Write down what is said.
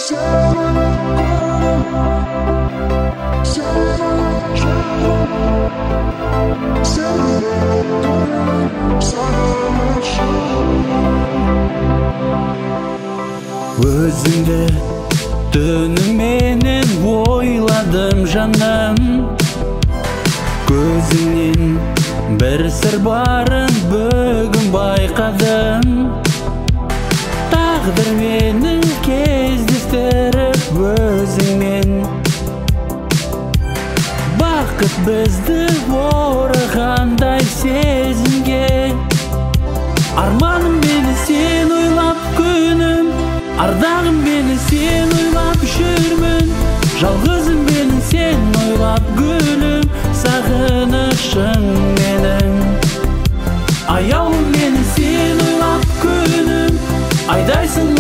Өзіңді түніменен ойладым жаным, көзіңнен бір сыр барын бүгін байқадым. Тағдыр мені кездестіріп өзіңмен, бақыт бізді орағандай сезімге. Арманым мені сен ойлап күнім, ардағым мені сен ойлап жүрмін. Жалғызым мені сен ойлап гүлім, сағынышың менің. Аяулым мені сен ойлап күнім, айдайсың